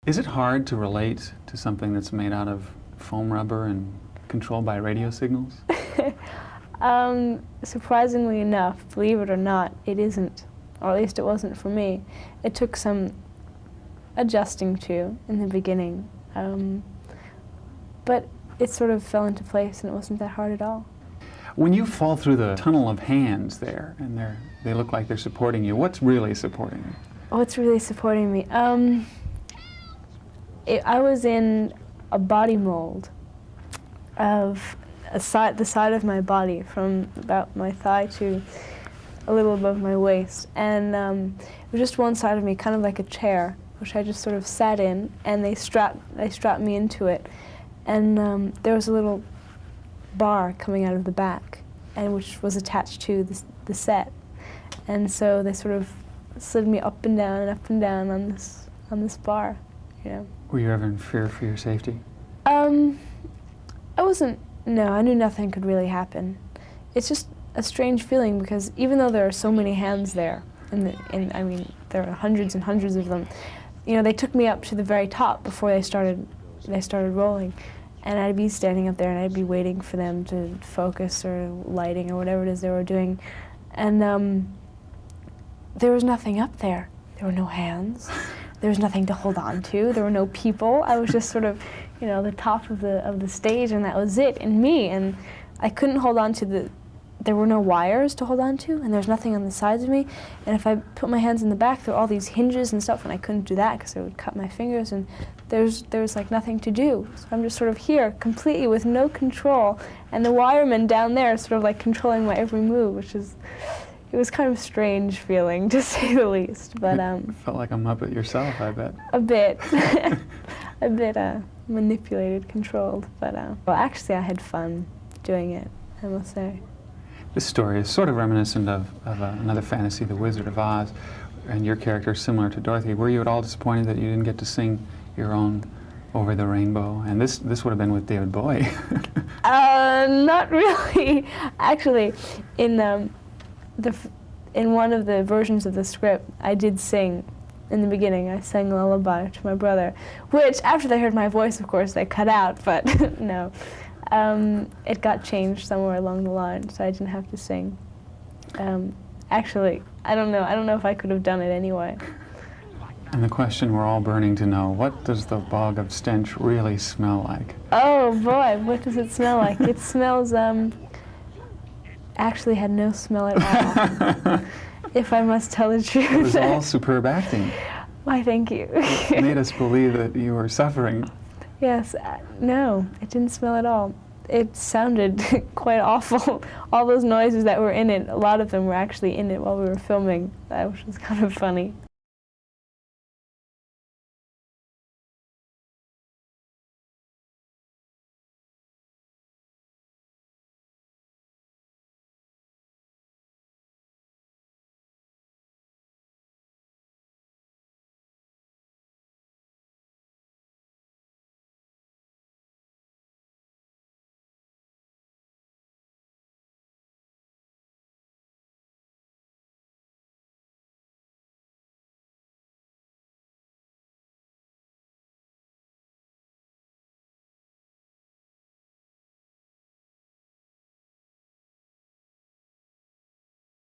Is it hard to relate to something that's made out of foam rubber and controlled by radio signals? Surprisingly enough, believe it or not, it isn't. Or at least it wasn't for me. It took some adjusting to in the beginning. But it sort of fell into place and it wasn't that hard at all. When you fall through the tunnel of hands there, and they look like they're supporting you, what's really supporting you? What's really supporting me? I was in a body mold of the side of my body from about my thigh to a little above my waist, and it was just one side of me, kind of like a chair, which I just sort of sat in, and they strapped me into it, and there was a little bar coming out of the back, and which was attached to the set, and so they sort of slid me up and down on this bar, you know. Were you ever in fear for your safety? I wasn't. No, I knew nothing could really happen. It's just a strange feeling because even though there are so many hands there, and I mean there are hundreds and hundreds of them, you know, they took me up to the very top before they started rolling, and I'd be standing up there and I'd be waiting for them to focus or lighting or whatever it is they were doing, and there was nothing up there. There were no hands. There was nothing to hold on to. There were no people. I was just sort of, you know, the top of the stage, and that was it, and me. And I couldn't hold on to there were no wires to hold on to, and there's nothing on the sides of me. And if I put my hands in the back, there were all these hinges and stuff, and I couldn't do that because it would cut my fingers, and there's like nothing to do. So I'm just sort of here, completely with no control, and the wireman down there sort of like controlling my every move, which is, it was kind of a strange feeling, to say the least. But felt like a Muppet yourself, I bet. A bit, a bit manipulated, controlled. But well, actually, I had fun doing it, I must say. This story is sort of reminiscent of another fantasy, The Wizard of Oz, and your character is similar to Dorothy. Were you at all disappointed that you didn't get to sing your own Over the Rainbow? And this would have been with David Bowie. Not really. Actually, in one of the versions of the script, I did sing. In the beginning, I sang Lullaby to my brother, which, after they heard my voice, of course, they cut out, but no. It got changed somewhere along the line, so I didn't have to sing. Actually, I don't know if I could have done it anyway. And the question we're all burning to know, what does the bog of stench really smell like? Oh boy, what does it smell like? It smells, actually had no smell at all, if I must tell the truth. It was all superb acting. Why, thank you. It made us believe that you were suffering. Yes, no, it didn't smell at all. It sounded quite awful. All those noises that were in it, a lot of them were actually in it while we were filming, which was kind of funny.